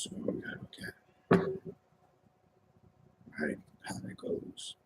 So we gotta look at how that goes.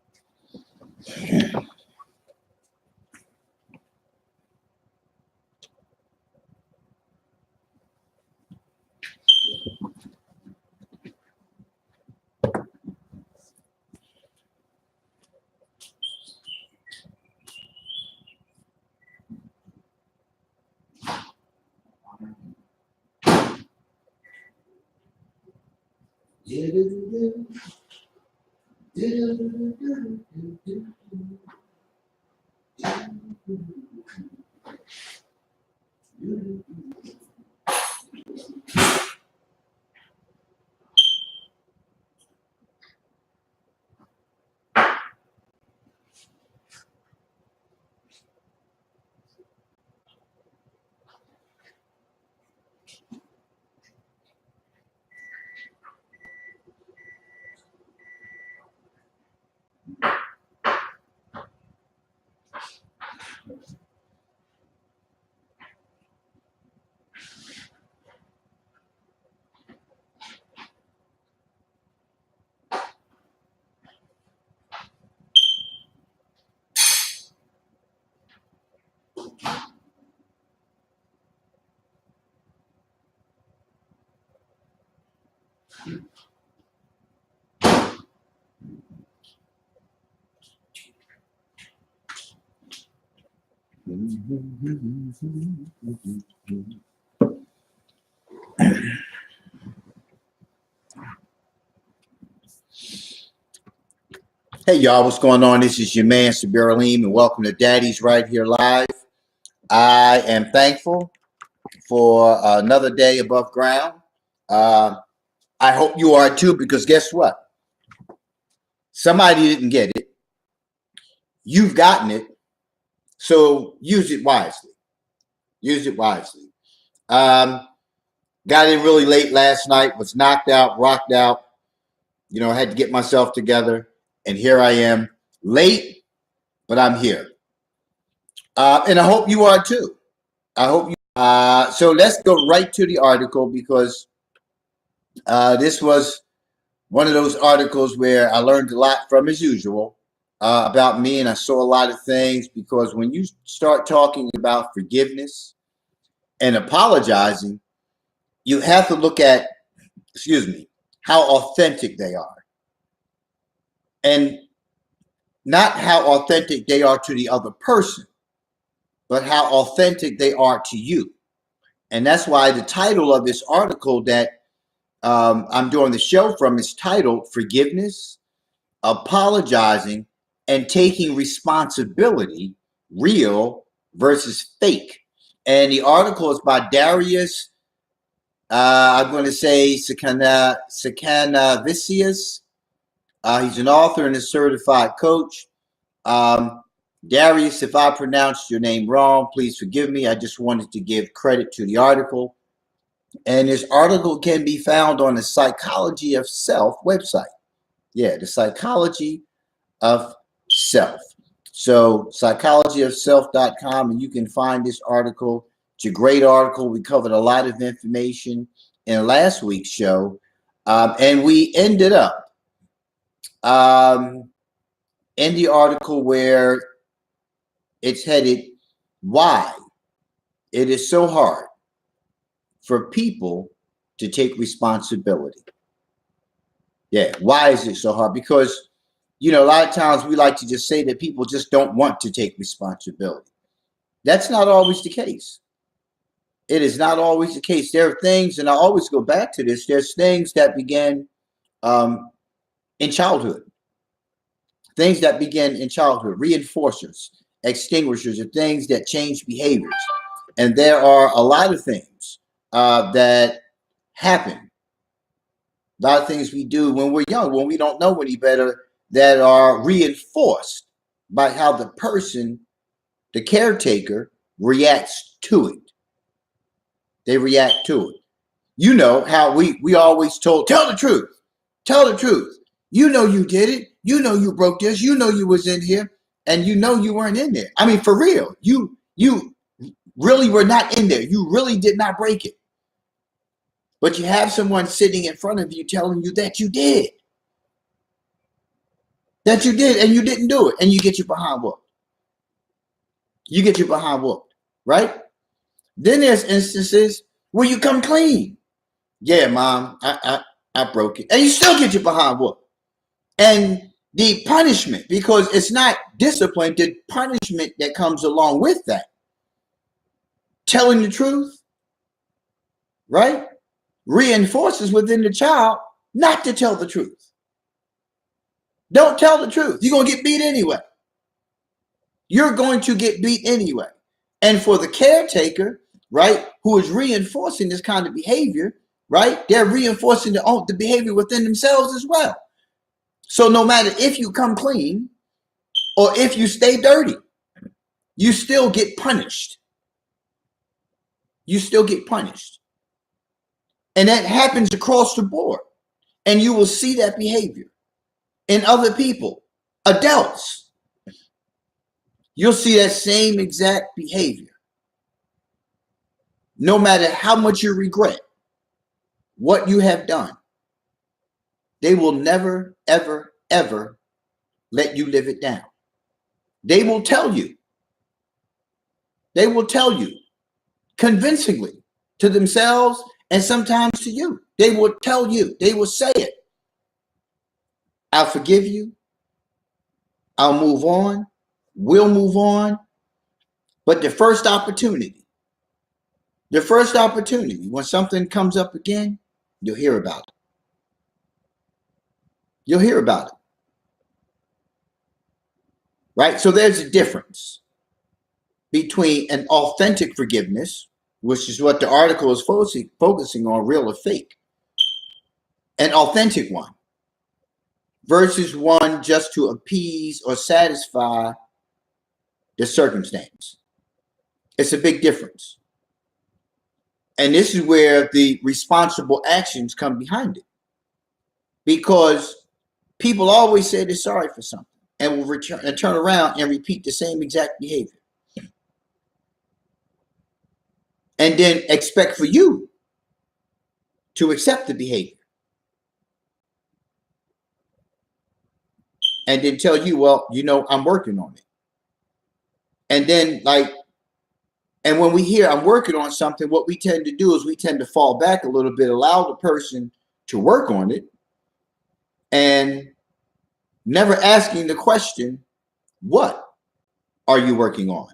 Hey y'all, what's going on? This is your man Sabir Aleem, and welcome to Daddy's Right Here Live. I am thankful for another day above ground. I hope you are too, because guess what? Somebody didn't get it. You've gotten it, so use it wisely. Use it wisely. Got in really late last night, was knocked out, rocked out. You know, I had to get myself together, and here I am, late, but I'm here. And I hope you are too. I hope you. So let's go right to the article, because this was one of those articles where I learned a lot from, as usual, about me, and I saw a lot of things, because when you start talking about forgiveness and apologizing, you have to look at, how authentic they are. And not how authentic they are to the other person, but how authentic they are to you. And that's why the title of this article that I'm doing the show from is titled Forgiveness, Apologizing, and Taking Responsibility, Real versus Fake. And the article is by Darius, I'm going to say Sakanavicius. He's an author and a certified coach. Darius, if I pronounced your name wrong, please forgive me. I just wanted to give credit to the article. And this article can be found on the Psychology of Self website. Yeah, the Psychology of Self. So psychologyofself.com, and you can find this article. It's a great article. We covered a lot of information in last week's show. And we ended up in the article where it's headed, why it is so hard for people to take responsibility. Yeah, why is it so hard? Because, you know, a lot of times we like to just say that people just don't want to take responsibility. That's not always the case. It is not always the case. There are things, and I always go back to this, there's things that began in childhood. Things that begin in childhood, reinforcers, extinguishers, are things that change behaviors. And there are a lot of things that happen, a lot of things we do when we're young, when we don't know any better, that are reinforced by how the person, the caretaker, reacts to it. They react to it. You know how we always told, tell the truth, tell the truth. You know you did it. You know you broke this. You know you was in here, and you know you weren't in there. I mean, for real, you really were not in there. You really did not break it. But you have someone sitting in front of you telling you that you did. That you did and you didn't do it. And you get your behind whooped. You get your behind whooped, right? Then there's instances where you come clean. Yeah, mom, I broke it. And you still get your behind whooped. And the punishment, because it's not discipline, the punishment that comes along with that. Telling the truth, right? Reinforces within the child not to tell the truth. Don't tell the truth. You're going to get beat anyway. You're going to get beat anyway. And for the caretaker, right, who is reinforcing this kind of behavior, right, they're reinforcing the behavior within themselves as well. So no matter if you come clean or if you stay dirty, you still get punished. You still get punished. And that happens across the board. And you will see that behavior in other people, adults. You'll see that same exact behavior. No matter how much you regret what you have done, they will never, ever, ever let you live it down. They will tell you. They will tell you convincingly to themselves and sometimes to you. They will tell you. They will say it. I'll forgive you. I'll move on. We'll move on. But the first opportunity, when something comes up again, you'll hear about it. You'll hear about it. Right? So there's a difference between an authentic forgiveness, which is what the article is focusing on, real or fake, an authentic one, versus one just to appease or satisfy the circumstance. It's a big difference. And this is where the responsible actions come behind it. Because people always say they're sorry for something and will return and turn around and repeat the same exact behavior. And then expect for you to accept the behavior. And then tell you, well, you know, I'm working on it. And then and when we hear I'm working on something, what we tend to do is we tend to fall back a little bit, allow the person to work on it, and never asking the question, what are you working on?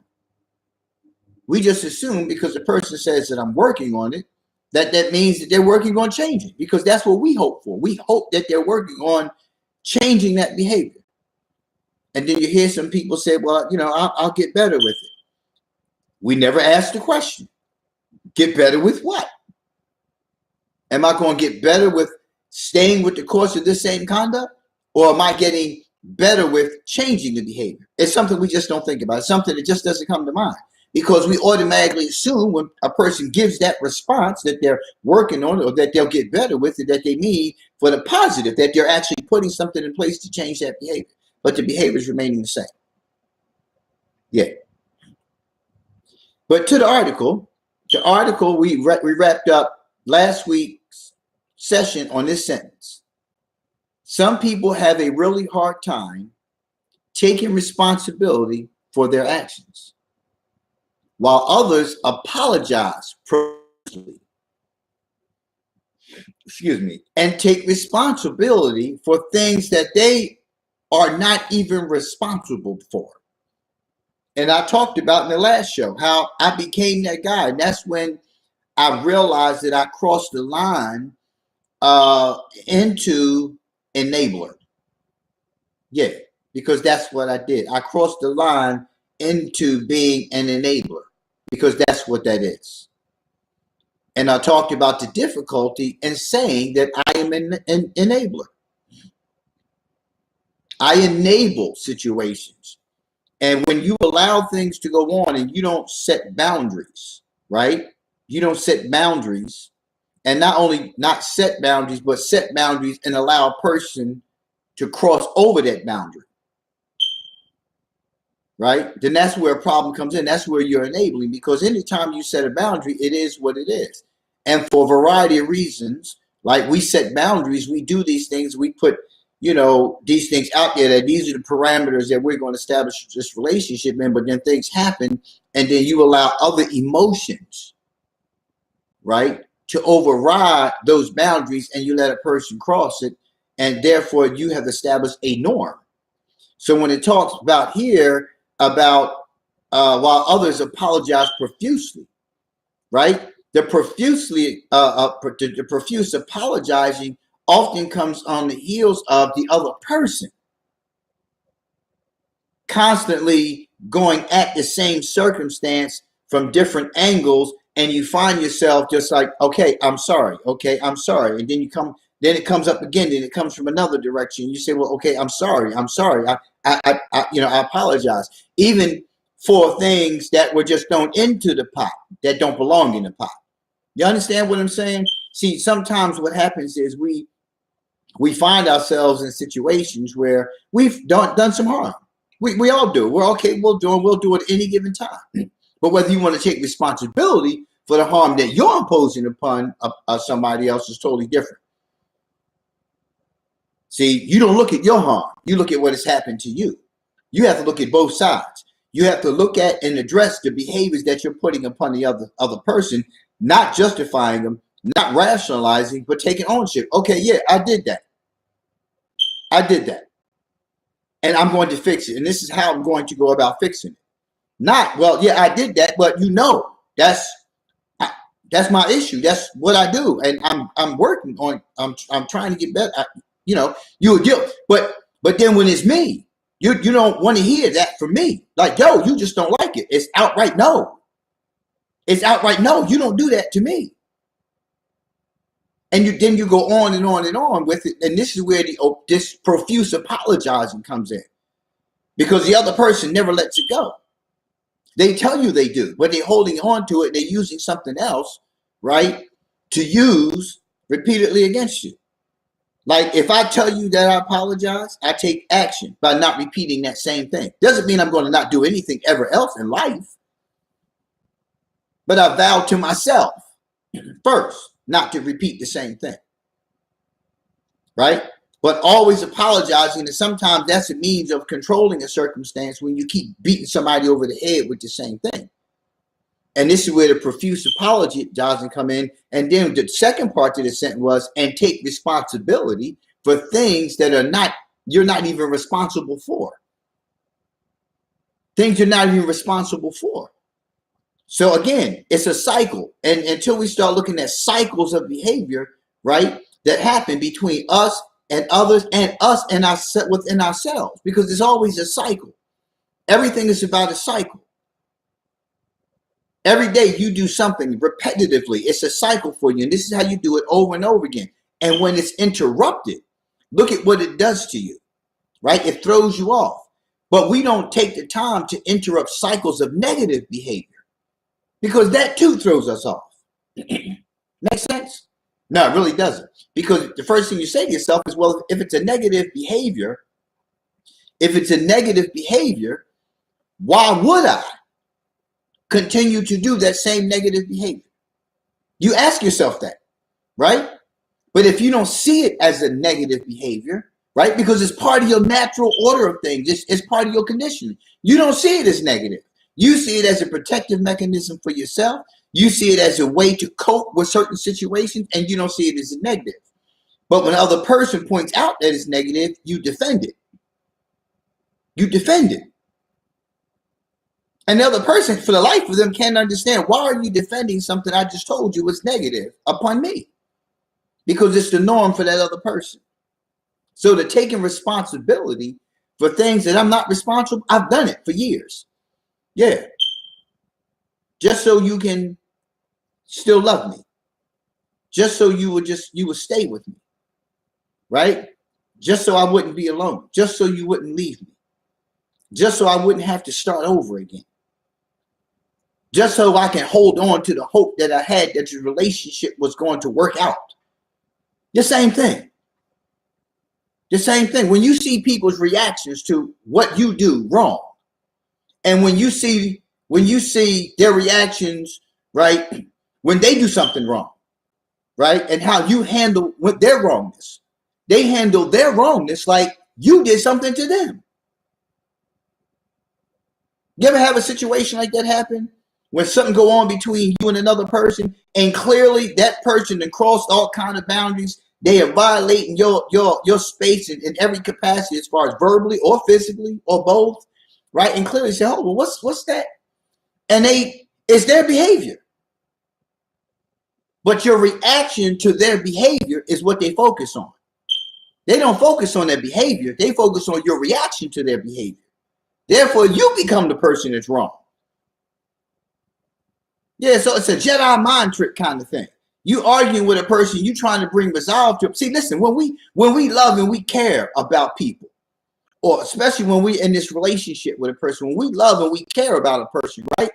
We just assume because the person says that I'm working on it, that means that they're working on changing, because that's what we hope for. We hope that they're working on changing that behavior. And then you hear some people say, well, you know, I'll get better with it. We never ask the question, get better with what? Am I going to get better with staying with the course of this same conduct? Or am I getting better with changing the behavior? It's something we just don't think about. It's something that just doesn't come to mind, because we automatically assume when a person gives that response that they're working on it or that they'll get better with it, that they mean for the positive, that they're actually putting something in place to change that behavior. But the behavior is remaining the same. Yeah. But to the article we wrapped up last week's session on this sentence. Some people have a really hard time taking responsibility for their actions, while others apologize profusely, and take responsibility for things that they are not even responsible for. And I talked about in the last show how I became that guy. And that's when I realized that I crossed the line into enabler. Yeah, because that's what I did. I crossed the line into being an enabler, because that's what that is. And I talked about the difficulty in saying that I am an enabler. I enable situations. And when you allow things to go on and you don't set boundaries, right? You don't set boundaries, and not only not set boundaries, but set boundaries and allow a person to cross over that boundary, right? Then that's where a problem comes in. That's where you're enabling, because anytime you set a boundary, it is what it is. And for a variety of reasons, like we set boundaries, we do these things, we put, these things out there that these are the parameters that we're going to establish this relationship in, but then things happen and then you allow other emotions, right, to override those boundaries and you let a person cross it. And therefore you have established a norm. So when it talks about here about while others apologize profusely, right? The profuse apologizing often comes on the heels of the other person constantly going at the same circumstance from different angles, and you find yourself just like, okay, I'm sorry, and then it comes up again, and it comes from another direction. You say, well, okay, I'm sorry, I apologize, even for things that were just thrown into the pot that don't belong in the pot. You understand what I'm saying? See, sometimes what happens is we find ourselves in situations where we've done some harm. We all do. We're okay. We'll do it at any given time. But whether you want to take responsibility for the harm that you're imposing upon somebody else is totally different. See, you don't look at your harm. You look at what has happened to you. You have to look at both sides. You have to look at and address the behaviors that you're putting upon the other person, not justifying them, not rationalizing, but taking ownership. Okay, yeah, I did that. And I'm going to fix it. And this is how I'm going to go about fixing it. Not, well, yeah, I did that, but that's my issue. That's what I do. And I'm working on, I'm trying to get better. But then when it's me, you don't want to hear that from me. Like, yo, you just don't like it. It's outright no. It's outright no. You don't do that to me. And then you go on and on and on with it. And this is where this profuse apologizing comes in. Because the other person never lets it go. They tell you they do, but they're holding on to it. They're using something else, right, to use repeatedly against you. Like if I tell you that I apologize, I take action by not repeating that same thing. Doesn't mean I'm going to not do anything ever else in life. But I vow to myself first not to repeat the same thing. Right? But always apologizing, and sometimes that's a means of controlling a circumstance when you keep beating somebody over the head with the same thing. And this is where the profuse apologizing come in. And then the second part to the sentence was, and take responsibility for things that you're not even responsible for. Things you're not even responsible for. So again, it's a cycle. And until we start looking at cycles of behavior, right, that happen between us and others and us and within ourselves, because it's always a cycle. Everything is about a cycle. Every day you do something repetitively. It's a cycle for you. And this is how you do it over and over again. And when it's interrupted, look at what it does to you, right? It throws you off. But we don't take the time to interrupt cycles of negative behavior because that too throws us off. Make sense? No, it really doesn't. Because the first thing you say to yourself is, well, if it's a negative behavior, why would I continue to do that same negative behavior? You ask yourself that, right? But if you don't see it as a negative behavior, right? Because it's part of your natural order of things. It's part of your conditioning. You don't see it as negative. You see it as a protective mechanism for yourself. You see it as a way to cope with certain situations, and you don't see it as a negative. But when another person points out that it's negative, you defend it. And the other person, for the life of them, can't understand, why are you defending something I just told you was negative upon me? Because it's the norm for that other person. So the taking responsibility for things that I'm not responsible, I've done it for years. Yeah. Just so you can still love me. Just so you would stay with me. Right? Just so I wouldn't be alone. Just so you wouldn't leave me. Just so I wouldn't have to start over again. Just so I can hold on to the hope that I had that the relationship was going to work out. The same thing. The same thing. When you see people's reactions to what you do wrong, and when you see their reactions, right, when they do something wrong, right? And how you handle with their wrongness. They handle their wrongness like you did something to them. You ever have a situation like that happen? When something go on between you and another person, and clearly that person has crossed all kind of boundaries. They are violating your space in every capacity, as far as verbally or physically or both, right? And clearly say, oh, well, what's that? And it's their behavior. But your reaction to their behavior is what they focus on. They don't focus on their behavior. They focus on your reaction to their behavior. Therefore, you become the person that's wrong. Yeah, so it's a Jedi mind trick kind of thing. You arguing with a person, you trying to bring resolve to. See, listen, when we love and we care about people, or especially when we're in this relationship with a person, when we love and we care about a person, right?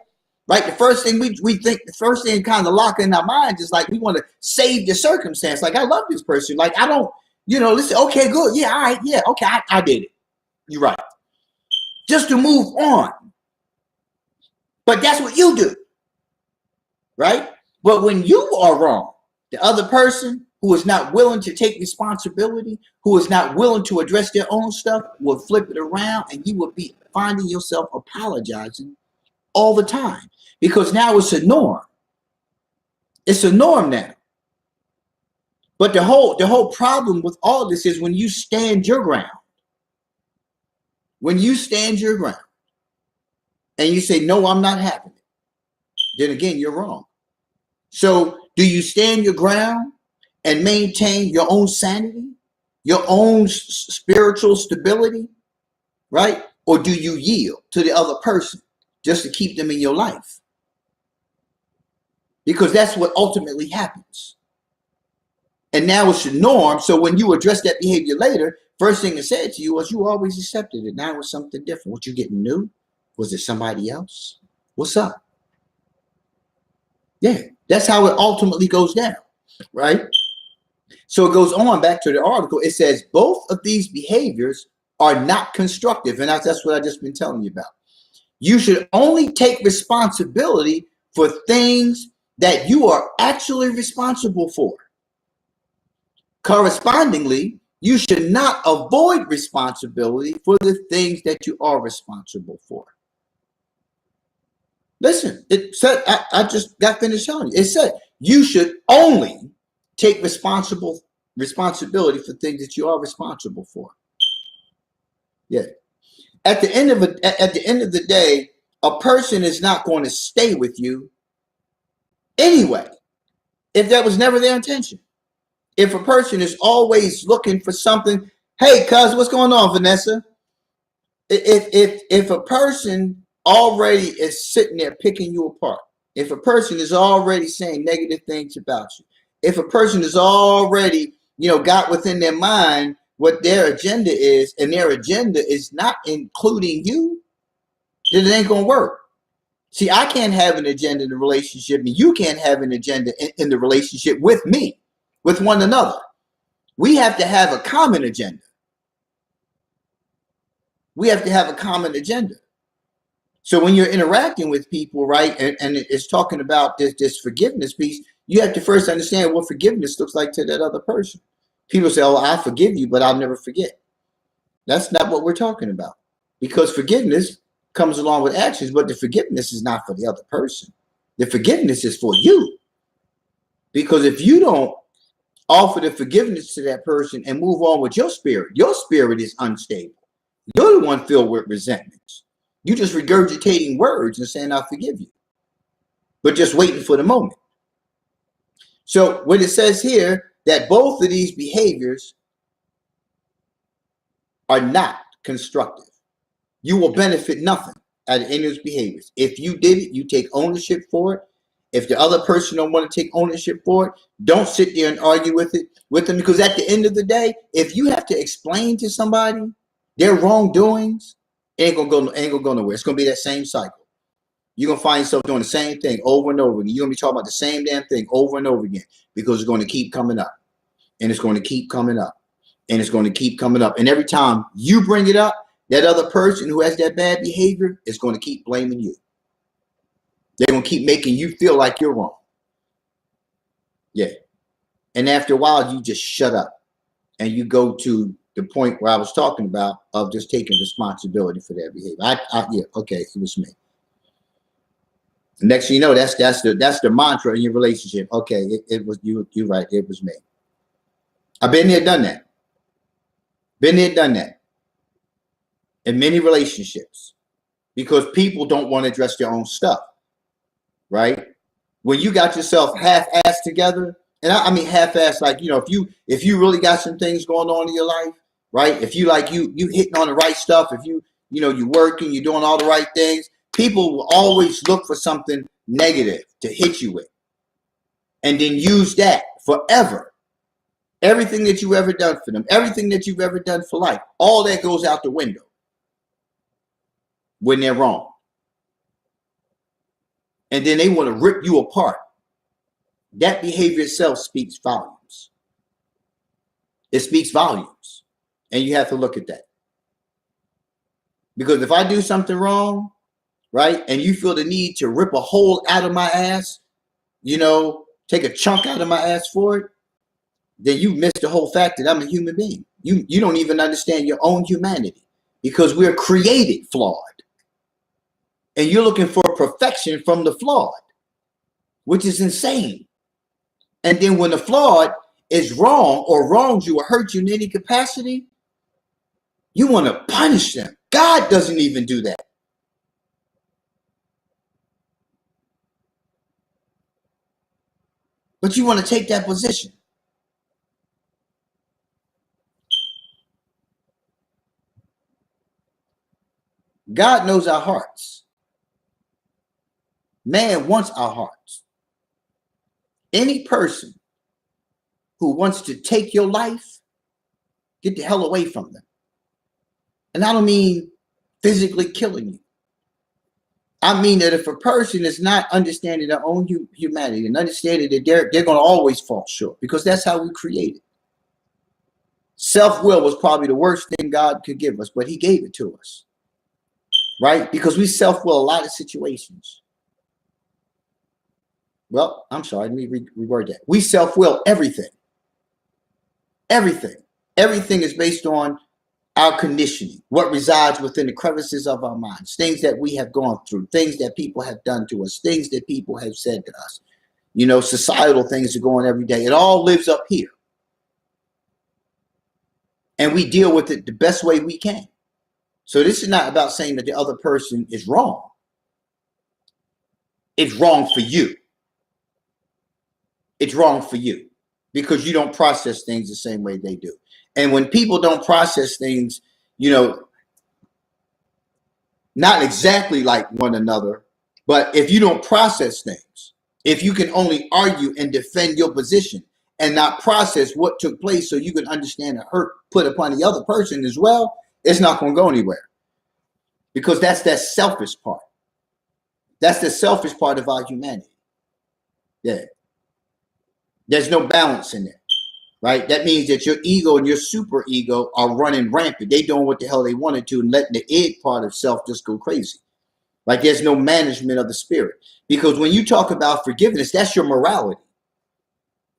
Right. The first thing we think, the first thing kind of lock in our minds is like we want to save the circumstance. Like, I love this person. Like, I don't, listen, okay, good. Yeah, all right, yeah, okay, I did it. You're right. Just to move on. But that's what you do. Right? But when you are wrong, the other person who is not willing to take responsibility, who is not willing to address their own stuff, will flip it around, and you will be finding yourself apologizing all the time, because now it's a norm. It's a norm now. But the whole problem with all this is when you stand your ground. When you stand your ground and you say, no, I'm not having it, then again, you're wrong. So do you stand your ground and maintain your own sanity, your own spiritual stability, right? Or do you yield to the other person just to keep them in your life? Because that's what ultimately happens. And now it's the norm. So when you address that behavior later, first thing it said to you was, you always accepted it. Now it's something different. What, you getting new? Was it somebody else? What's up? Yeah, that's how it ultimately goes down, right? So it goes on back to the article. It says both of these behaviors are not constructive. And that's what I've just been telling you about. You should only take responsibility for things that you are actually responsible for. Correspondingly, you should not avoid responsibility for the things that you are responsible for. Listen, it said, I just got finished telling you. It said you should only take responsibility for things that you are responsible for. Yeah. At the end of the day, a person is not going to stay with you anyway, if that was never their intention. If a person is always looking for something, hey, cuz, what's going on, Vanessa? If a person already is sitting there picking you apart, if a person is already saying negative things about you, if a person is already, got within their mind what their agenda is, and their agenda is not including you, then it ain't gonna work. See, I can't have an agenda in the relationship, and you can't have an agenda in the relationship with me, with one another. We have to have a common agenda. We have to have a common agenda. So when you're interacting with people, right, and it's talking about this forgiveness piece, you have to first understand what forgiveness looks like to that other person. People say, oh, I forgive you, but I'll never forget. That's not what we're talking about, because forgiveness comes along with actions, but the forgiveness is not for the other person. The forgiveness is for you. Because if you don't offer the forgiveness to that person and move on with your spirit is unstable. You're the one filled with resentments. You're just regurgitating words and saying, I forgive you, but just waiting for the moment. So what it says here, that both of these behaviors are not constructive. You will benefit nothing out of any of those behaviors. If you did it, you take ownership for it. If the other person don't want to take ownership for it, don't sit there and argue with them, because at the end of the day, if you have to explain to somebody their wrongdoings, ain't gonna go nowhere. It's gonna be that same cycle. You're gonna find yourself doing the same thing over and over again. You're gonna be talking about the same damn thing over and over again, because it's going to keep coming up, and it's going to keep coming up, and it's going to keep coming up. And every time you bring it up, that other person who has that bad behavior is going to keep blaming you. They're going to keep making you feel like you're wrong. Yeah. And after a while, you just shut up and you go to the point where I was talking about of just taking responsibility for their behavior. Yeah, okay, it was me. Next thing you know, that's the mantra in your relationship. Okay, it was you. You're right. It was me. I've been there, done that. Been there, done that. In many relationships, because people don't want to address their own stuff, right? When you got yourself half-assed together, and I mean half-assed, like, you know, if you really got some things going on in your life, right? If you like you hitting on the right stuff, if you know you working, you're doing all the right things, people will always look for something negative to hit you with, and then use that forever. Everything that you've ever done for them, everything that you've ever done for life, all that goes out the window when they're wrong. And then they want to rip you apart. That behavior itself speaks volumes. It speaks volumes. And you have to look at that. Because if I do something wrong, right, and you feel the need to rip a hole out of my ass, you know, take a chunk out of my ass for it, then you miss the whole fact that I'm a human being. You don't even understand your own humanity, because we're created flawed. And you're looking for perfection from the flawed, which is insane. And then when the flawed is wrong or wrongs you or hurt you in any capacity, you want to punish them. God doesn't even do that. But you want to take that position. God knows our hearts. Man wants our hearts. Any person who wants to take your life, get the hell away from them. And I don't mean physically killing you. I mean that if a person is not understanding their own humanity and understanding that they're going to always fall short, because that's how we created. Self-will was probably the worst thing God could give us, but he gave it to us, right? Because we self-will a lot of situations. Well, I'm sorry, let me reword that. We self-will everything. Everything. Everything is based on our conditioning, what resides within the crevices of our minds, things that we have gone through, things that people have done to us, things that people have said to us, you know, societal things that go on every day. It all lives up here. And we deal with it the best way we can. So this is not about saying that the other person is wrong. It's wrong for you. It's wrong for you because you don't process things the same way they do. And when people don't process things, you know, not exactly like one another, but if you don't process things, if you can only argue and defend your position and not process what took place so you can understand the hurt put upon the other person as well, it's not going to go anywhere. Because that's that selfish part. That's the selfish part of our humanity. Yeah. There's no balance in there. Right? That means that your ego and your super ego are running rampant. They doing what the hell they wanted to and letting the id part of self just go crazy. Like there's no management of the spirit. Because when you talk about forgiveness, that's your morality.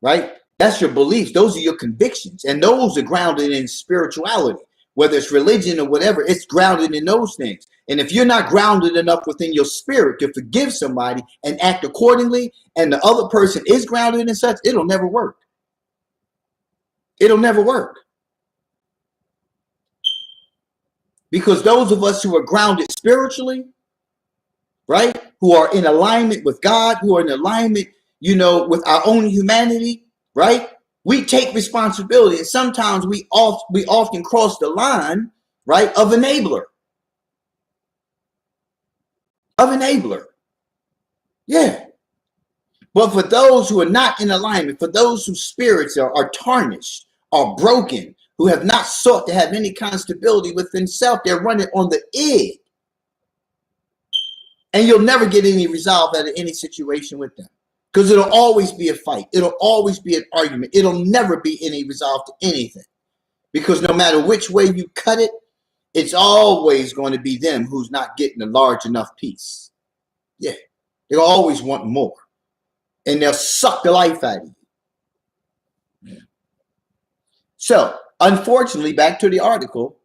Right? That's your beliefs. Those are your convictions. And those are grounded in spirituality. Whether it's religion or whatever, it's grounded in those things. And if you're not grounded enough within your spirit to forgive somebody and act accordingly, and the other person is grounded in such, it'll never work. It'll never work. Because those of us who are grounded spiritually, right, who are in alignment with God, who are in alignment, you know, with our own humanity, right, we take responsibility. And sometimes we often cross the line, right, of enabler. Of enabler. Yeah. But for those who are not in alignment, for those whose spirits are tarnished, are broken, who have not sought to have any kind of stability within self, they're running on the edge. And you'll never get any resolve out of any situation with them. Because it'll always be a fight. It'll always be an argument. It'll never be any resolve to anything. Because no matter which way you cut it, it's always going to be them who's not getting a large enough piece. Yeah. They'll always want more. And they'll suck the life out of you. So, unfortunately, back to the article,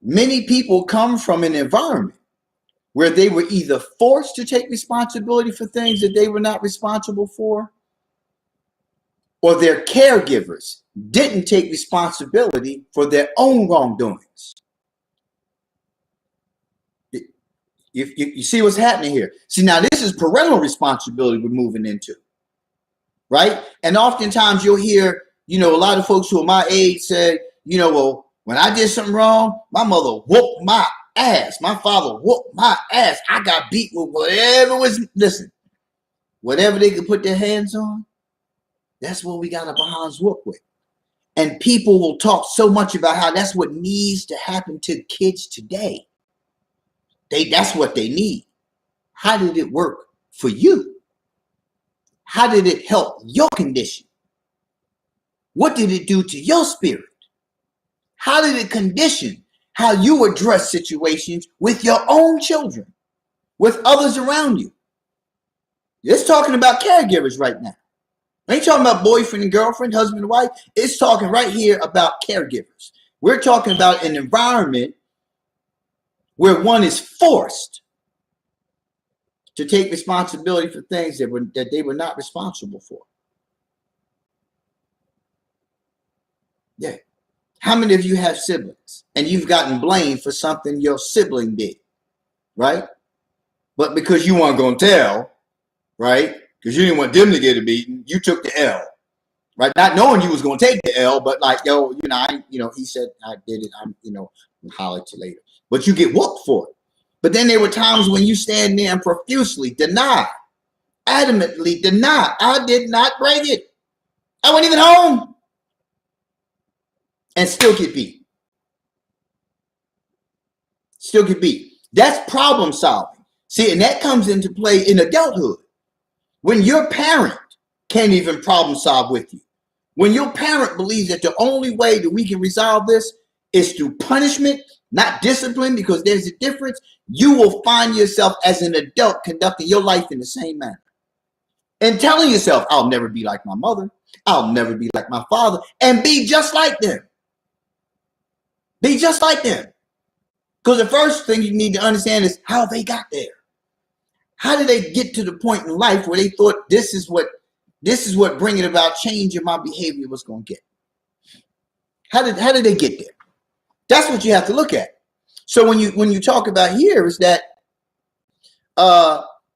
many people come from an environment where they were either forced to take responsibility for things that they were not responsible for, or their caregivers didn't take responsibility for their own wrongdoings. You see what's happening here? See, now this is parental responsibility we're moving into, right? And oftentimes you'll hear, a lot of folks who are my age say, well, when I did something wrong, my mother whooped my ass. My father whooped my ass. I got beat with whatever they could put their hands on. That's what we got our behinds whooped with. And people will talk so much about how that's what needs to happen to kids today. That's what they need. How did it work for you? How did it help your condition? What did it do to your spirit? How did it condition how you address situations with your own children, with others around you? It's talking about caregivers right now. I ain't talking about boyfriend and girlfriend, husband and wife. It's talking right here about caregivers. We're talking about an environment where one is forced to take responsibility for things that they were not responsible for. Yeah. How many of you have siblings and you've gotten blamed for something your sibling did, right? But because you weren't going to tell, right? Because you didn't want them to get a beating, you took the L, right? Not knowing you was going to take the L, but like, he said I did it. I'll holler at you later. But you get whooped for it. But then there were times when you stand there and profusely deny, adamantly deny, I did not break it. I wasn't even home. And still get beat. Still get beat. That's problem solving. See, and that comes into play in adulthood. When your parent can't even problem solve with you. When your parent believes that the only way that we can resolve this is through punishment, not discipline, because there's a difference, you will find yourself as an adult conducting your life in the same manner. And telling yourself, I'll never be like my mother. I'll never be like my father. And be just like them. Be just like them. Because the first thing you need to understand is how they got there. How did they get to the point in life where they thought this is what bringing about change in my behavior was going to get? How did they get there? That's what you have to look at. So when you talk about here is that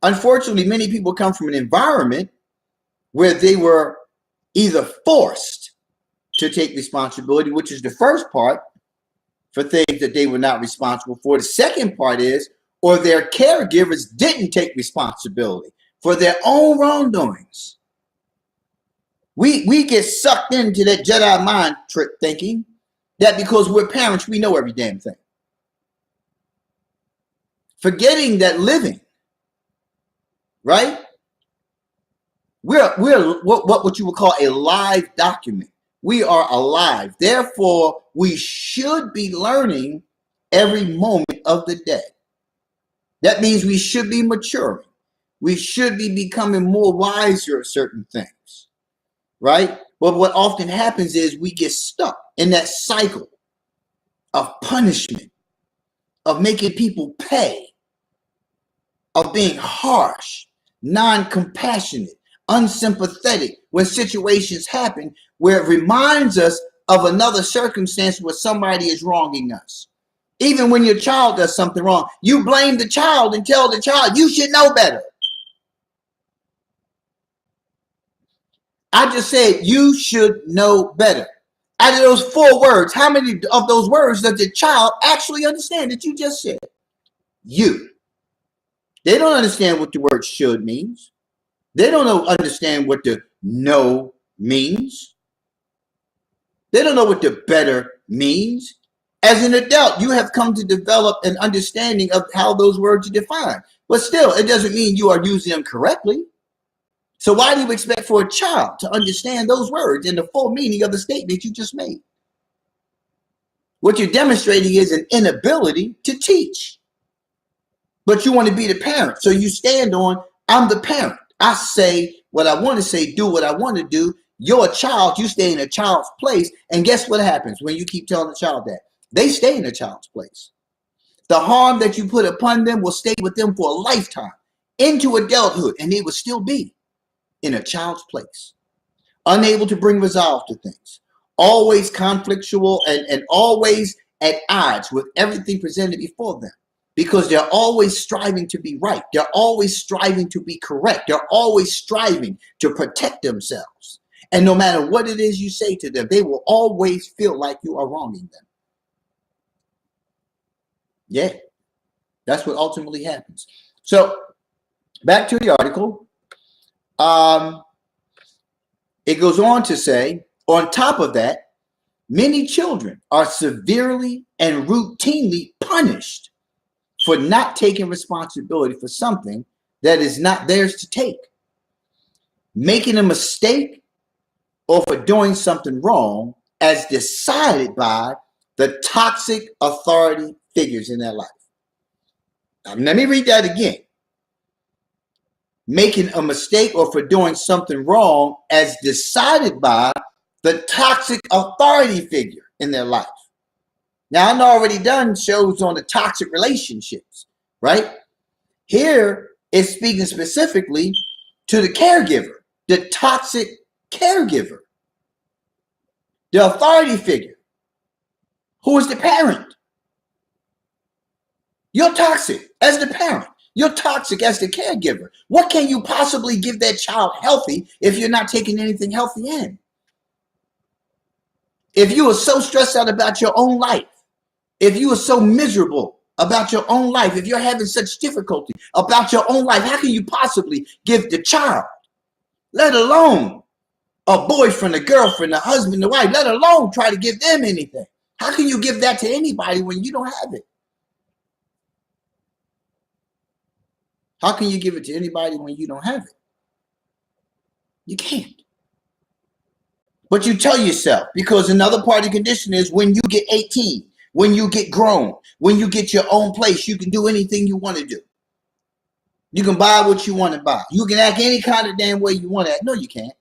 unfortunately many people come from an environment where they were either forced to take responsibility, which is the first part, for things that they were not responsible for. The second part is, or their caregivers didn't take responsibility for their own wrongdoings. We get sucked into that Jedi mind trick thinking that because we're parents, we know every damn thing. Forgetting that living, right? We're what you would call a live document. We are alive. Therefore, we should be learning every moment of the day. That means we should be maturing. We should be becoming more wiser at certain things, right? But what often happens is we get stuck in that cycle of punishment, of making people pay, of being harsh, non-compassionate, unsympathetic when situations happen where it reminds us of another circumstance where somebody is wronging us. Even when your child does something wrong, you blame the child and tell the child, you should know better. I just said, you should know better. Out of those 4 words, how many of those words does the child actually understand that you just said? You. They don't understand what the word should means. They don't understand what the no means. They don't know what the better means. As an adult, you have come to develop an understanding of how those words are defined. But still, it doesn't mean you are using them correctly. So why do you expect for a child to understand those words and the full meaning of the statement you just made? What you're demonstrating is an inability to teach. But you want to be the parent. So you stand on, I'm the parent. I say what I want to say, do what I want to do. You're a child, you stay in a child's place, and guess what happens when you keep telling the child that? They stay in a child's place. The harm that you put upon them will stay with them for a lifetime into adulthood, and they will still be in a child's place, unable to bring resolve to things, always conflictual and always at odds with everything presented before them, because they're always striving to be right. They're always striving to be correct. They're always striving to protect themselves. And no matter what it is you say to them, they will always feel like you are wronging them. Yeah, that's what ultimately happens. So back to the article. It goes on to say, on top of that, many children are severely and routinely punished for not taking responsibility for something that is not theirs to take, making a mistake, or for doing something wrong as decided by the toxic authority figures in their life. Now, let me read that again. Making a mistake or for doing something wrong as decided by the toxic authority figure in their life. Now, I've already done shows on the toxic relationships, right? Here, it's speaking specifically to the caregiver, the toxic caregiver, the authority figure, who is the parent. You're toxic as the parent. You're toxic as the caregiver. What can you possibly give that child healthy if you're not taking anything healthy in? If you are so stressed out about your own life, if you are so miserable about your own life, if you're having such difficulty about your own life, how can you possibly give the child, let alone a boyfriend, a girlfriend, a husband, a wife, let alone try to give them anything? How can you give that to anybody when you don't have it? How can you give it to anybody when you don't have it? You can't. But you tell yourself, because another part of the condition is when you get 18, when you get grown, when you get your own place, you can do anything you want to do. You can buy what you want to buy. You can act any kind of damn way you want to act. No, you can't.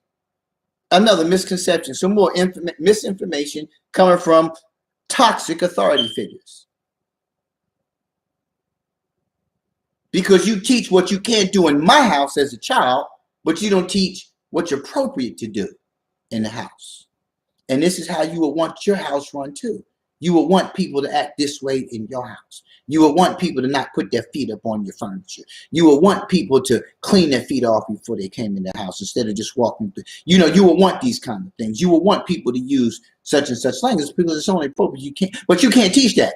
Another misconception, some more misinformation coming from toxic authority figures. Because you teach what you can't do in my house as a child, but you don't teach what's appropriate to do in the house. And this is how you will want your house run too. You will want people to act this way in your house. You will want people to not put their feet up on your furniture. You will want people to clean their feet off before they came in the house instead of just walking through. You know, you will want these kind of things. You will want people to use such and such language because it's only appropriate. You can't, but you can't teach that.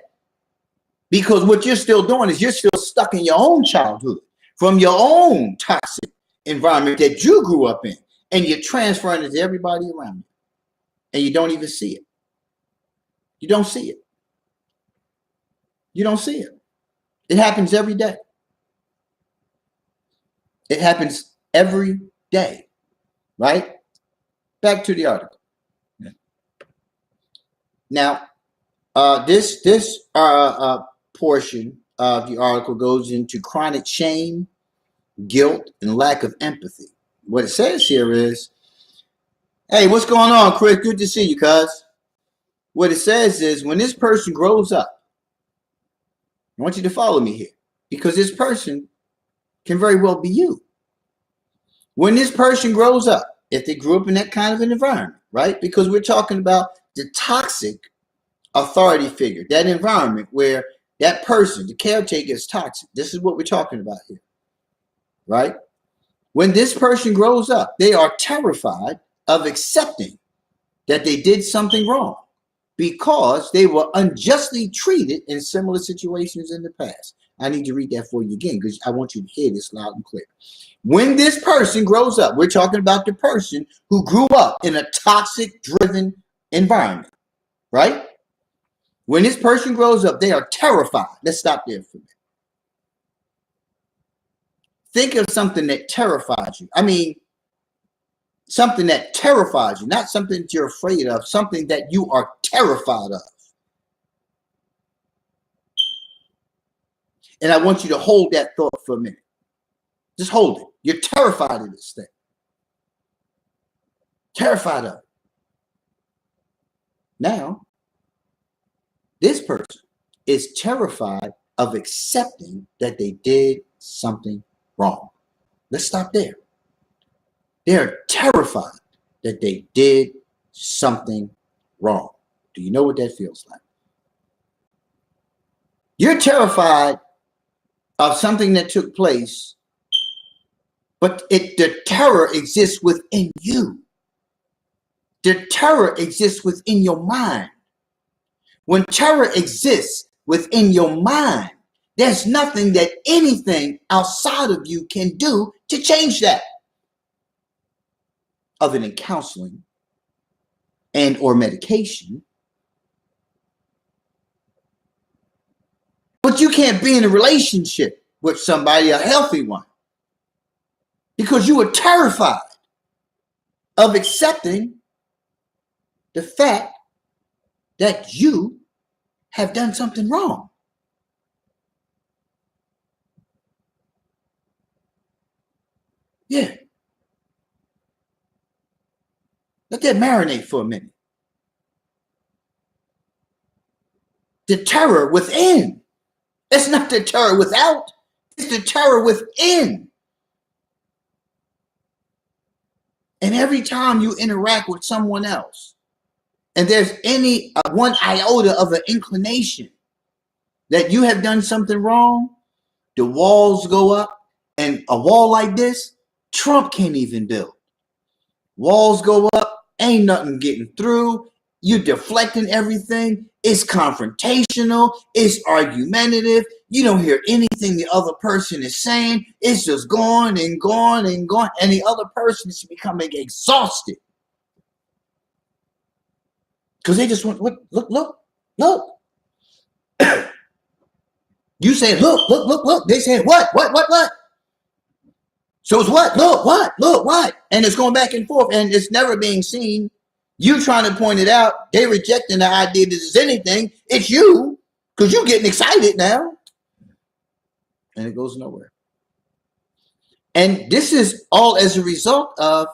Because what you're still doing is you're still stuck in your own childhood from your own toxic environment that you grew up in, and you're transferring it to everybody around you, and you don't even see it. You don't see it. You don't see it. It happens every day. It happens every day, right? Back to the article. Now, this portion of the article goes into chronic shame, guilt, and lack of empathy. What it says here is, hey, what's going on, Chris? Good to see you, cuz. What it says is, when this person grows up, I want you to follow me here, because this person can very well be you. When this person grows up, if they grew up in that kind of an environment, right? Because we're talking about the toxic authority figure, that environment where that person, the caretaker, is toxic. This is what we're talking about here, right? When this person grows up, they are terrified of accepting that they did something wrong because they were unjustly treated in similar situations in the past. I need to read that for you again because I want you to hear this loud and clear. When this person grows up, we're talking about the person who grew up in a toxic-driven environment, right? When this person grows up, they are terrified. Let's stop there for a minute. Think of something that terrifies you. I mean, something that terrifies you, not something that you're afraid of, something that you are terrified of. And I want you to hold that thought for a minute. Just hold it. You're terrified of this thing. Terrified of it. Now, this person is terrified of accepting that they did something wrong. Let's stop there. They're terrified that they did something wrong. Do you know what that feels like? You're terrified of something that took place, but the terror exists within you. The terror exists within your mind. When terror exists within your mind, there's nothing that anything outside of you can do to change that, other than counseling and or medication. But you can't be in a relationship with somebody, a healthy one, because you are terrified of accepting the fact that you have done something wrong. Yeah. Let that marinate for a minute. The terror within. It's not the terror without. It's the terror within. And every time you interact with someone else, and there's any one iota of an inclination that you have done something wrong, the walls go up. And a wall like this, Trump can't even build. Walls go up, ain't nothing getting through. You deflecting everything. It's confrontational. It's argumentative. You don't hear anything the other person is saying. It's just going and going and going. And the other person is becoming exhausted. Because they just want, look. You say, look. They say, what? So it's what? Look, what? And it's going back and forth, and it's never being seen. You trying to point it out. They rejecting the idea that it's anything. It's you, because you're getting excited now. And it goes nowhere. And this is all as a result of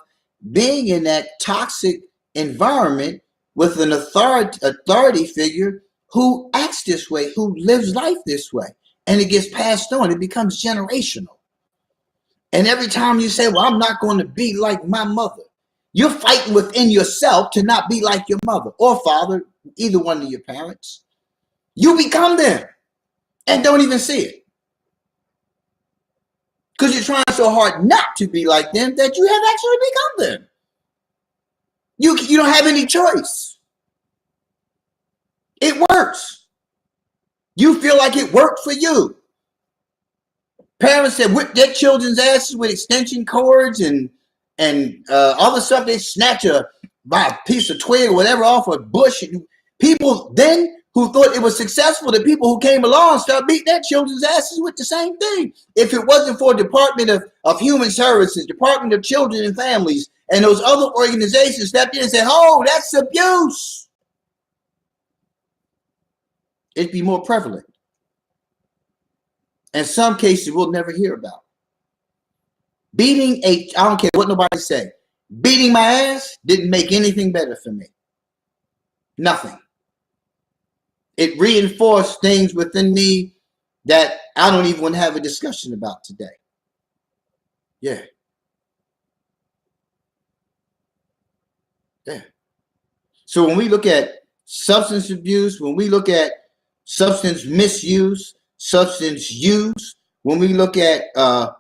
being in that toxic environment with an authority figure who acts this way, who lives life this way. And it gets passed on. It becomes generational. And every time you say, well, I'm not going to be like my mother, you're fighting within yourself to not be like your mother or father, either one of your parents. You become them and don't even see it. Because you're trying so hard not to be like them that you have actually become them. You don't have any choice. It works. You feel like it worked for you. Parents that whip their children's asses with extension cords and other stuff. They snatch by a piece of twig or whatever off a bush. People then who thought it was successful, the people who came along start beating their children's asses with the same thing. If it wasn't for Department of Human Services, Department of Children and Families, and those other organizations stepped in and said, oh, that's abuse, it'd be more prevalent. In some cases, we'll never hear about. I don't care what nobody say, beating my ass didn't make anything better for me. Nothing. It reinforced things within me that I don't even want to have a discussion about today. Yeah. So when we look at substance abuse, when we look at substance misuse, substance use, when we look at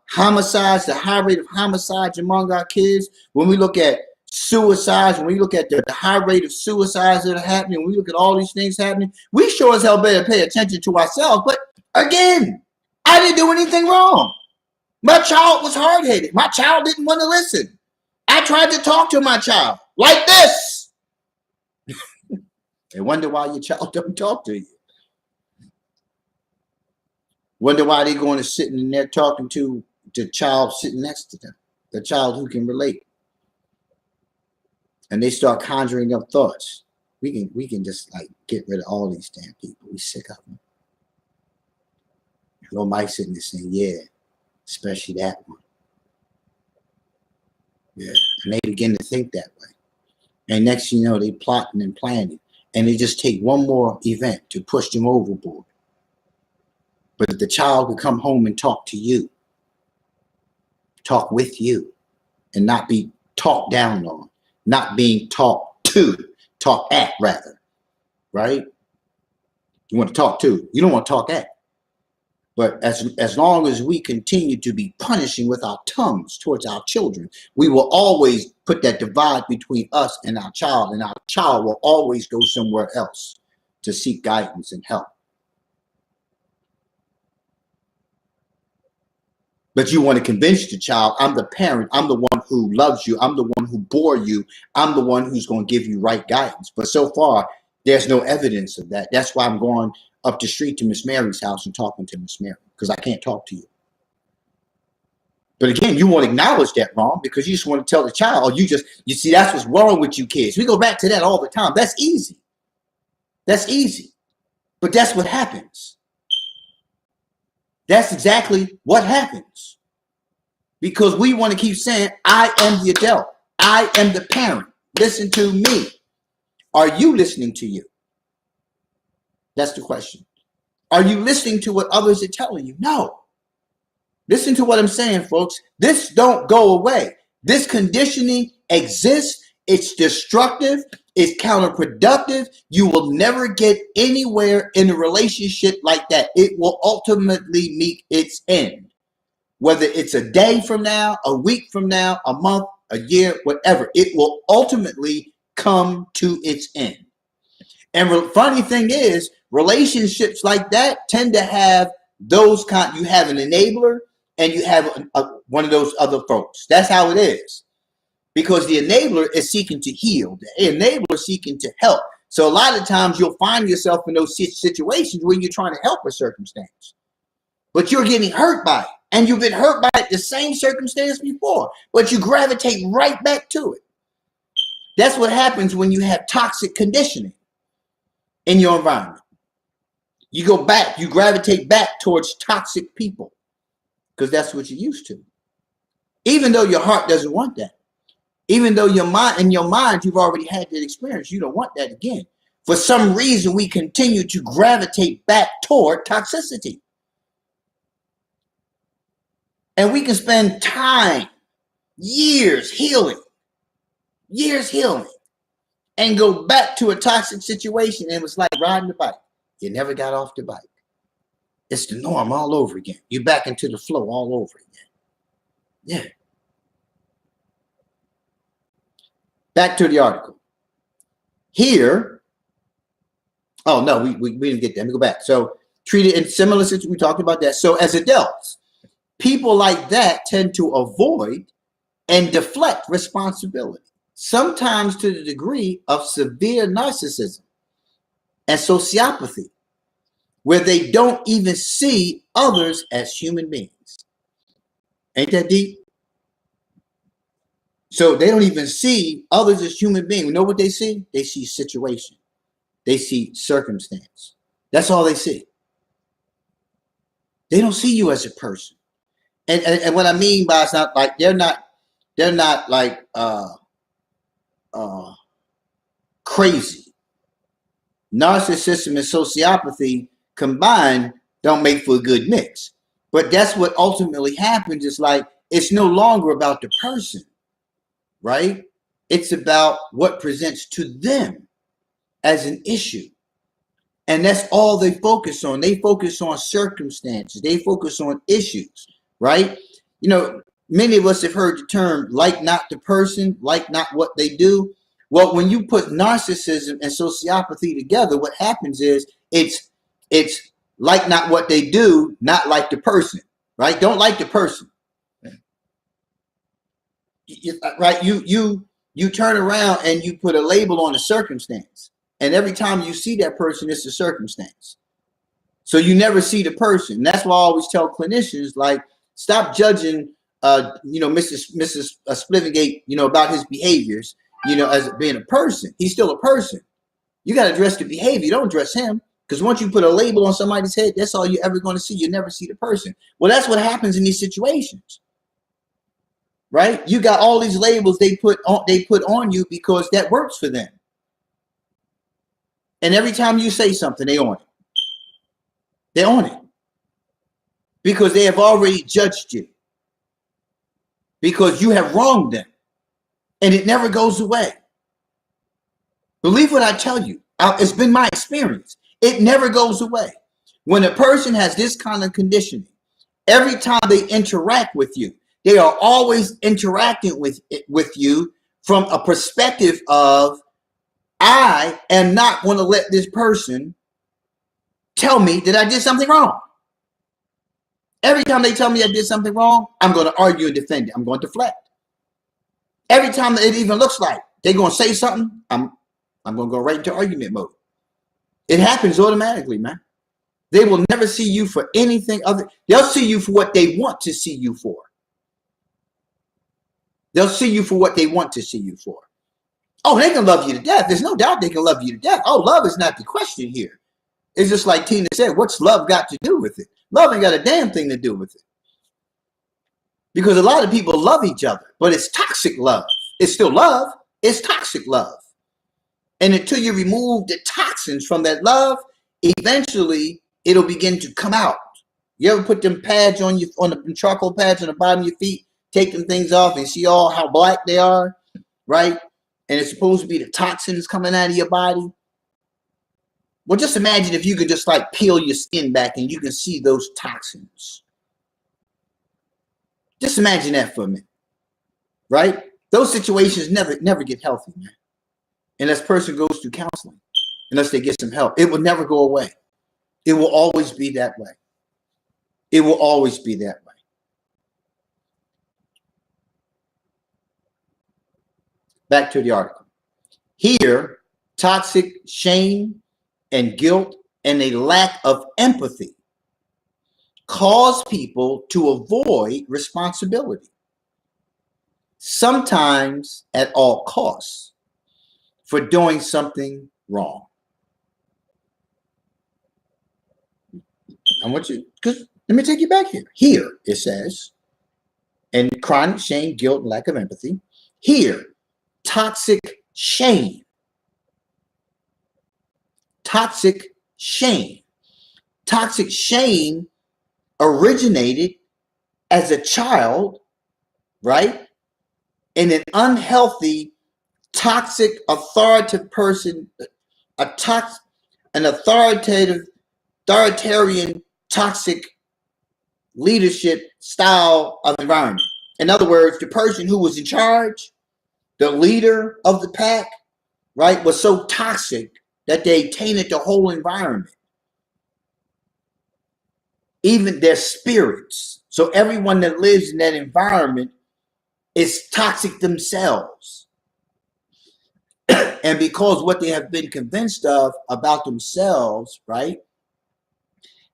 homicides, the high rate of homicides among our kids, when we look at suicides, when we look at the high rate of suicides that are happening, when we look at all these things happening, we sure as hell better pay attention to ourselves. But again, I didn't do anything wrong. My child was hard-headed. My child didn't want to listen. I tried to talk to my child like this. And wonder why your child don't talk to you. Wonder why they're going to sitting in there talking to the child sitting next to them, the child who can relate. And they start conjuring up thoughts. We can just like get rid of all these damn people. We sick of them. Little Mike sitting there saying, yeah, especially that one. Yeah. And they begin to think that way. And next thing you know, they plotting and planning. And they just take one more event to push them overboard. But if the child could come home and talk to you, talk with you, and not be talked down on, not being talked to, talk at rather, right? You want to talk to, you don't want to talk at. But as long as we continue to be punishing with our tongues towards our children, we will always put that divide between us and our child will always go somewhere else to seek guidance and help. But you want to convince the child, I'm the parent, I'm the one who loves you, I'm the one who bore you, I'm the one who's going to give you right guidance. But so far, there's no evidence of that. That's why I'm going up the street to Miss Mary's house and talking to Miss Mary, because I can't talk to you. But again, you won't acknowledge that wrong because you just want to tell the child, you see, that's what's wrong with you kids. We go back to that all the time. That's easy. That's easy. But that's what happens. That's exactly what happens. Because we want to keep saying, I am the adult. I am the parent. Listen to me. Are you listening to you? That's the question. Are you listening to what others are telling you? No. Listen to what I'm saying, folks. This don't go away. This conditioning exists. It's destructive. It's counterproductive. You will never get anywhere in a relationship like that. It will ultimately meet its end. Whether it's a day from now, a week from now, a month, a year, whatever, it will ultimately come to its end. And funny thing is, relationships like that tend to have those kind. You have an enabler and you have one of those other folks. That's how it is. Because the enabler is seeking to heal. The enabler is seeking to help. So a lot of times you'll find yourself in those situations where you're trying to help a circumstance, but you're getting hurt by it. And you've been hurt by it, the same circumstance before, but you gravitate right back to it. That's what happens when you have toxic conditioning in your environment. You go back, you gravitate back towards toxic people because that's what you're used to. Even though your heart doesn't want that. Even though in your mind, you've already had that experience. You don't want that again. For some reason, we continue to gravitate back toward toxicity. And we can spend time, years healing, and go back to a toxic situation. And it was like riding the bike. You never got off the bike. It's the norm all over again. You're back into the flow all over again. Yeah. Back to the article. Here, oh no, we didn't get that. Let me go back. So treated in similar situations, we talked about that. So as adults, people like that tend to avoid and deflect responsibility, sometimes to the degree of severe narcissism and sociopathy, where they don't even see others as human beings. Ain't that deep? So they don't even see others as human beings. You know what they see? They see situation. They see circumstance. That's all they see. They don't see you as a person. And what I mean by it's not like they're not like crazy. Narcissism and sociopathy combined don't make for a good mix. But that's what ultimately happens. It's like it's no longer about the person, right? It's about what presents to them as an issue. And that's all they focus on. They focus on circumstances. They focus on issues, right? You know, many of us have heard the term like not the person, like not what they do. Well, when you put narcissism and sociopathy together, what happens is it's like not what they do, not like the person, right? Don't like the person, right? You turn around and you put a label on a circumstance, and every time you see that person, it's a circumstance. So you never see the person. That's why I always tell clinicians, like, stop judging, Mrs. Splivengate, about his behaviors, as being a person. He's still a person. You got to address the behavior. You don't address him. Because once you put a label on somebody's head, that's all you're ever going to see. You never see the person. Well, that's what happens in these situations. right? You got all these labels they put on you because that works for them. And every time you say something, they on it. They're on it. Because they have already judged you. Because you have wronged them. And it never goes away. Believe what I tell you. It's been my experience. It never goes away. When a person has this kind of conditioning, every time they interact with you, they are always interacting with you from a perspective of, I am not going to let this person tell me that I did something wrong. Every time they tell me I did something wrong, I'm going to argue and defend it. I'm going to deflect. Every time it even looks like they're going to say something, I'm going to go right into argument mode. It happens automatically, man. They will never see you for anything other. They'll see you for what they want to see you for. They'll see you for what they want to see you for. Oh, they can love you to death. There's no doubt they can love you to death. Oh, love is not the question here. It's just like Tina said, what's love got to do with it? Love ain't got a damn thing to do with it. Because a lot of people love each other, but it's toxic love. It's still love. It's toxic love. And until you remove the toxins from that love, eventually it'll begin to come out. You ever put them pads on the charcoal pads on the bottom of your feet, take them things off and see all how black they are, right? And it's supposed to be the toxins coming out of your body. Well, just imagine if you could just like peel your skin back and you can see those toxins. Just imagine that for a minute, right? Those situations never get healthy, man. Unless person goes through counseling, unless they get some help. It will never go away. It will always be that way. It will always be that way. Back to the article. Here, toxic shame and guilt and a lack of empathy cause people to avoid responsibility, sometimes at all costs, for doing something wrong. I want you, because let me take you back here. Here, it says, and chronic shame, guilt, and lack of empathy. Here, toxic shame. Toxic shame. Toxic shame originated as a child, right? In an unhealthy, toxic, authoritative person, an authoritarian, toxic leadership style of environment. In other words, the person who was in charge, the leader of the pack, right, was so toxic that they tainted the whole environment. Even their spirits. So everyone that lives in that environment is toxic themselves. And because what they have been convinced of about themselves, right,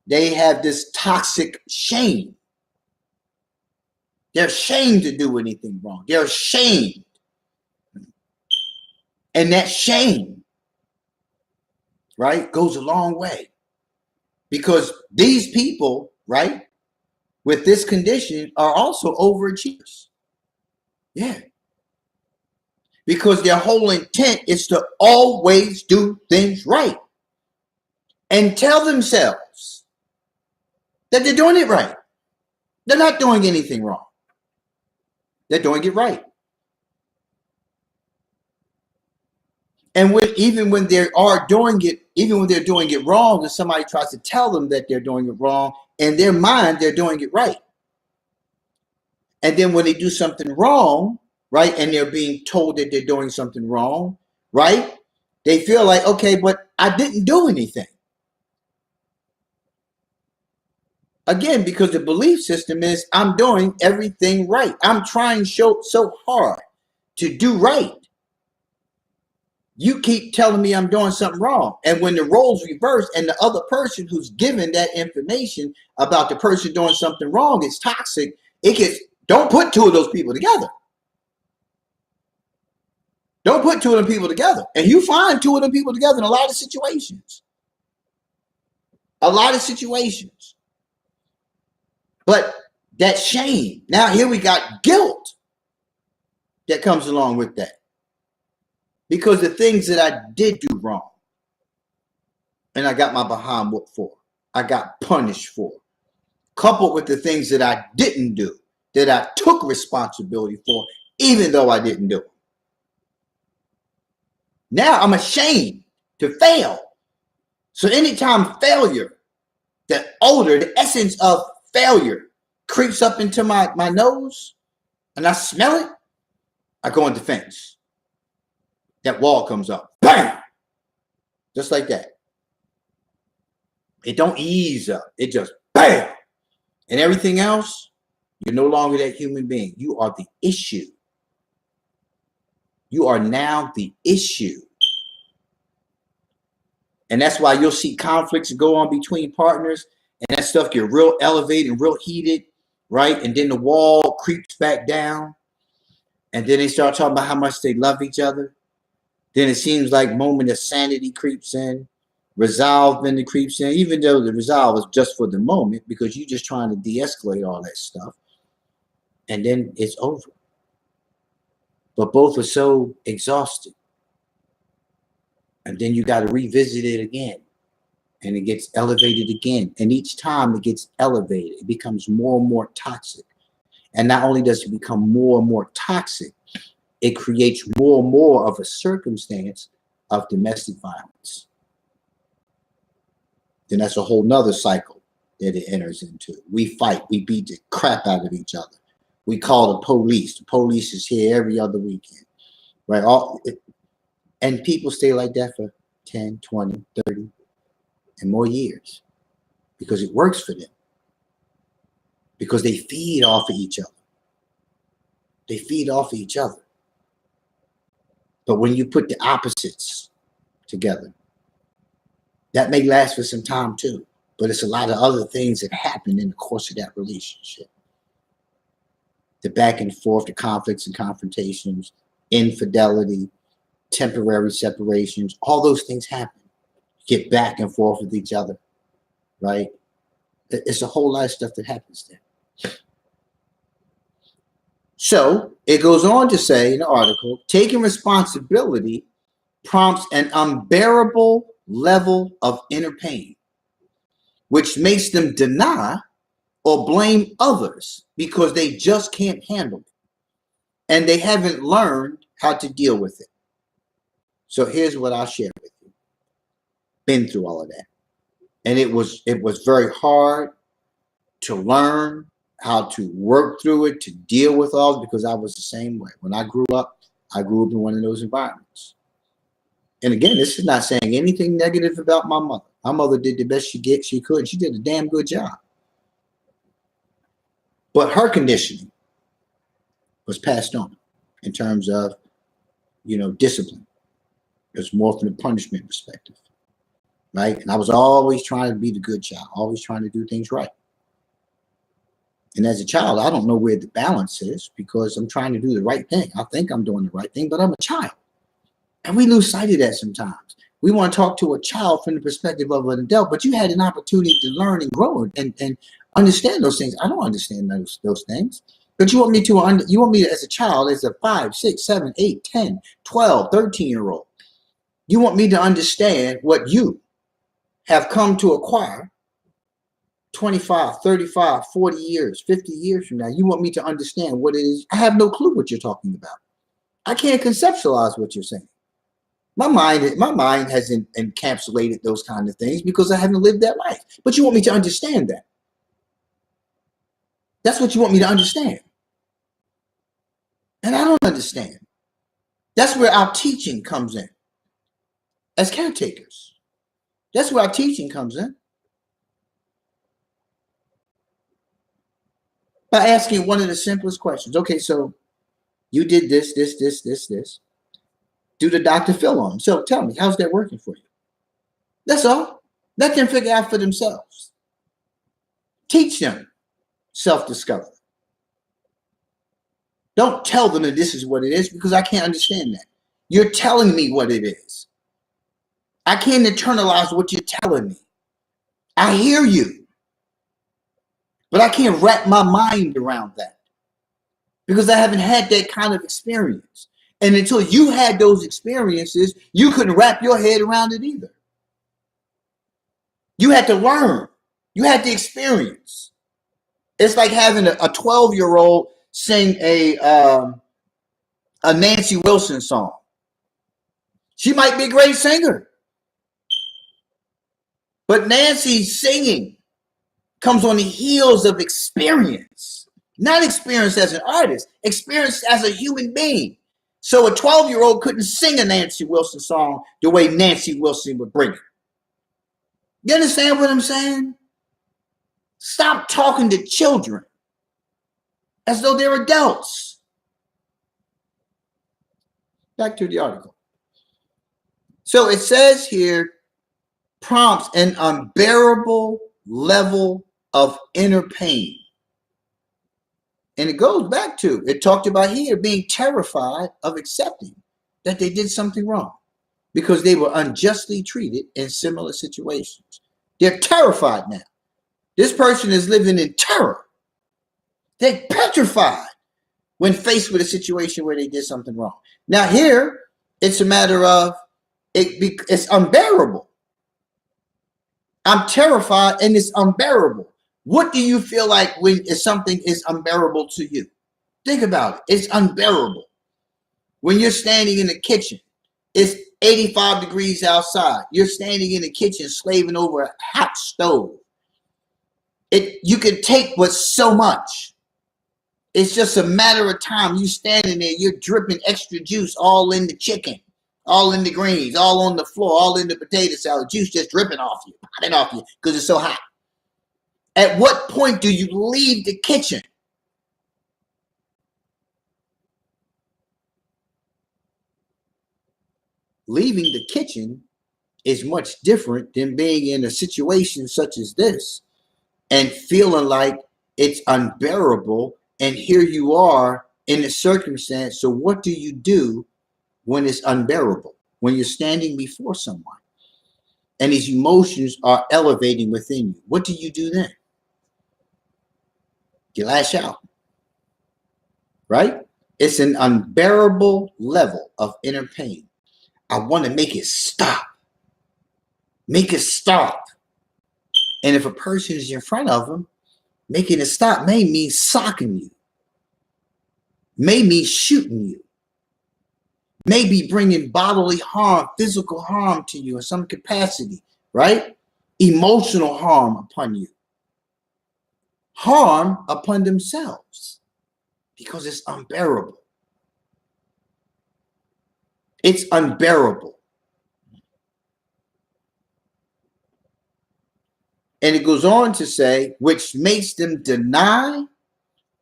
they have this toxic shame. They're ashamed to do anything wrong. They're ashamed. And that shame, right, goes a long way. Because these people, right, with this condition are also overachievers. Yeah. Because their whole intent is to always do things right and tell themselves that they're doing it right. They're not doing anything wrong. They're doing it right. And even when they are doing it, even when they're doing it wrong, and somebody tries to tell them that they're doing it wrong, in their mind, they're doing it right. And then when they do something wrong, right, and they're being told that they're doing something wrong, right, they feel like, okay, but I didn't do anything. Again, because the belief system is I'm doing everything right. I'm trying so hard to do right. You keep telling me I'm doing something wrong. And when the roles reverse and the other person who's given that information about the person doing something wrong is toxic, it gets, don't put two of those people together. Don't put two of them people together. And you find two of them people together in a lot of situations. A lot of situations. But that shame, now here we got guilt. that comes along with that. Because the things that I did do wrong, and I got my behind whooped for, I got punished for, coupled with the things that I didn't do, that I took responsibility for, even though I didn't do it. Now I'm ashamed to fail. So anytime failure, the odor, the essence of failure creeps up into my nose and I smell it, I go on defense. That wall comes up. Bam! Just like that. It don't ease up. It just bam! And everything else, you're no longer that human being. You are the issue. You are now the issue. And that's why you'll see conflicts go on between partners, and that stuff get real elevated and real heated, right? And then the wall creeps back down, and then they start talking about how much they love each other. Then it seems like moment of sanity creeps in, resolve then creeps in, even though the resolve is just for the moment because you're just trying to de-escalate all that stuff. And then it's over. But both are so exhausted. And then you got to revisit it again. And it gets elevated again. And each time it gets elevated, it becomes more and more toxic. And not only does it become more and more toxic, it creates more and more of a circumstance of domestic violence. Then that's a whole nother cycle that it enters into. We fight, we beat the crap out of each other. We call the police. The police is here every other weekend, right? And people stay like that for 10, 20, 30, and more years because it works for them. Because they feed off of each other. They feed off of each other. But when you put the opposites together, that may last for some time too. But it's a lot of other things that happen in the course of that relationship. The back and forth, the conflicts and confrontations, infidelity, temporary separations, all those things happen. Get back and forth with each other, right? It's a whole lot of stuff that happens there. So it goes on to say in the article, taking responsibility prompts an unbearable level of inner pain, which makes them deny or blame others because they just can't handle it. And they haven't learned how to deal with it. So here's what I'll share with you. Been through all of that. And it was very hard to learn how to work through it, to deal with all, because I was the same way. When I grew up in one of those environments. And again, this is not saying anything negative about my mother. My mother did the best she could, and she did a damn good job. But her conditioning was passed on in terms of, discipline. It was more from the punishment perspective, right? And I was always trying to be the good child, always trying to do things right. And as a child, I don't know where the balance is because I'm trying to do the right thing. I think I'm doing the right thing, but I'm a child. And we lose sight of that sometimes. We want to talk to a child from the perspective of an adult, but you had an opportunity to learn and grow and understand those things. I don't understand those things. But you want me as a child, as a 5, 6, 7, 8, 10, 12, 13-year-old. You want me to understand what you have come to acquire 25, 35, 40 years, 50 years from now. You want me to understand what it is. I have no clue what you're talking about. I can't conceptualize what you're saying. My mind hasn't encapsulated those kind of things because I haven't lived that life. But you want me to understand that. That's what you want me to understand. And I don't understand. That's where our teaching comes in. As caretakers. That's where our teaching comes in. By asking one of the simplest questions. Okay, so you did this. Do the doctor feel on them? So tell me, how's that working for you? That's all. Let them figure out for themselves. Teach them self-discovery. Don't tell them that this is what it is because I can't understand that. You're telling me what it is. I can't internalize what you're telling me. I hear you, but I can't wrap my mind around that. because I haven't had that kind of experience. And until you had those experiences, you couldn't wrap your head around it either. You had to learn. You had to experience. It's like having a 12-year-old sing a Nancy Wilson song. She might be a great singer, but Nancy's singing comes on the heels of experience. Not experience as an artist, experience as a human being. So a 12-year-old couldn't sing a Nancy Wilson song the way Nancy Wilson would bring it. You understand what I'm saying? Stop talking to children as though they're adults. Back to the article. So it says here, prompts an unbearable level of inner pain. And it goes back to, it talked about here being terrified of accepting that they did something wrong because they were unjustly treated in similar situations. They're terrified now. This person is living in terror. They're petrified when faced with a situation where they did something wrong. Now here, it's a matter of, it's unbearable. I'm terrified and it's unbearable. What do you feel like when something is unbearable to you? Think about it. It's unbearable. When you're standing in the kitchen, it's 85 degrees outside. You're standing in the kitchen slaving over a hot stove. You can take what's so much. It's just a matter of time. You standing there, you're dripping extra juice all in the chicken, all in the greens, all on the floor, all in the potato salad. Juice just dripping off you, popping off you because it's so hot. At what point do you leave the kitchen? Leaving the kitchen is much different than being in a situation such as this and feeling like it's unbearable. And here you are in a circumstance. So what do you do when it's unbearable? When you're standing before someone and these emotions are elevating within you, what do you do then? You lash out, right? It's an unbearable level of inner pain. I want to make it stop. Make it stop. And if a person is in front of them, making it stop may mean socking you, may mean shooting you, may be bringing bodily harm, physical harm to you in some capacity, right? Emotional harm upon you. Harm upon themselves because it's unbearable. It's unbearable. And it goes on to say, which makes them deny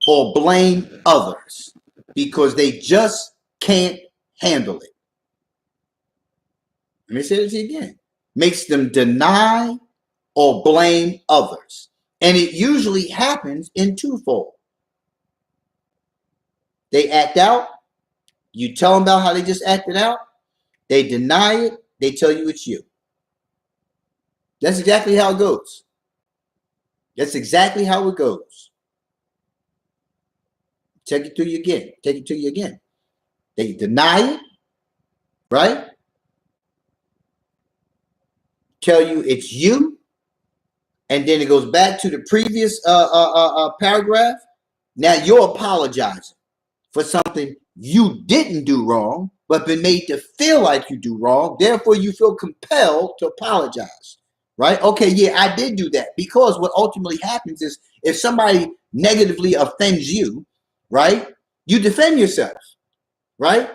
or blame others because they just can't handle it. Let me say this again. Makes them deny or blame others. And it usually happens in twofold. They act out. You tell them about how they just acted out. They deny it. They tell you it's you. That's exactly how it goes. That's exactly how it goes. Take it to you again. Take it to you again. They deny it, right? Tell you it's you. And then it goes back to the previous paragraph. Now you're apologizing for something you didn't do wrong, but been made to feel like you do wrong. Therefore, you feel compelled to apologize, right? Okay, yeah, I did do that. Because what ultimately happens is if somebody negatively offends you, right, you defend yourself, right?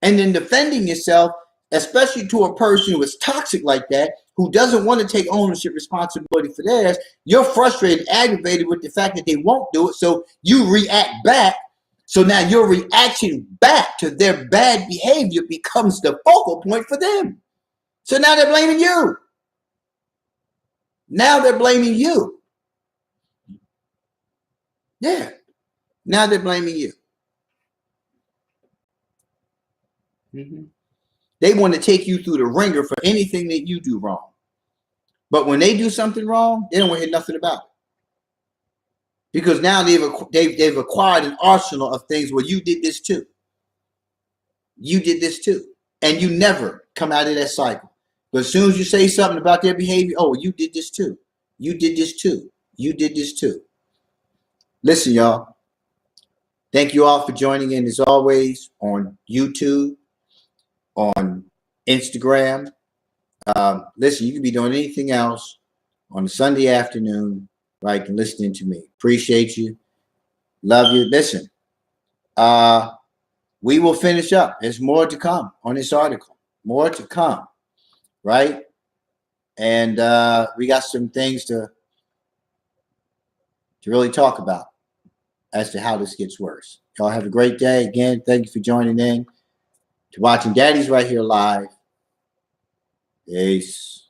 And in defending yourself, especially to a person who is toxic like that, who doesn't want to take ownership responsibility for theirs, you're frustrated, aggravated with the fact that they won't do it. So you react back. So now your reaction back to their bad behavior becomes the focal point for them. So now they're blaming you. Now they're blaming you. Yeah. Now they're blaming you. Mm-hmm. They want to take you through the ringer for anything that you do wrong. But when they do something wrong, they don't want to hear nothing about it. Because now they've acquired an arsenal of things where you did this too. You did this too. And you never come out of that cycle. But as soon as you say something about their behavior, oh, you did this too. You did this too. You did this too. Listen, y'all. Thank you all for joining in as always on YouTube, on Instagram. Listen, you can be doing anything else on a Sunday afternoon, right, and listening to me. Appreciate you. Love you. Listen, we will finish up. There's more to come on this article. More to come, right? And we got some things to really talk about as to how this gets worse. Y'all have a great day. Again, thank you for joining in, to watching Daddy's Right Here Live. Peace.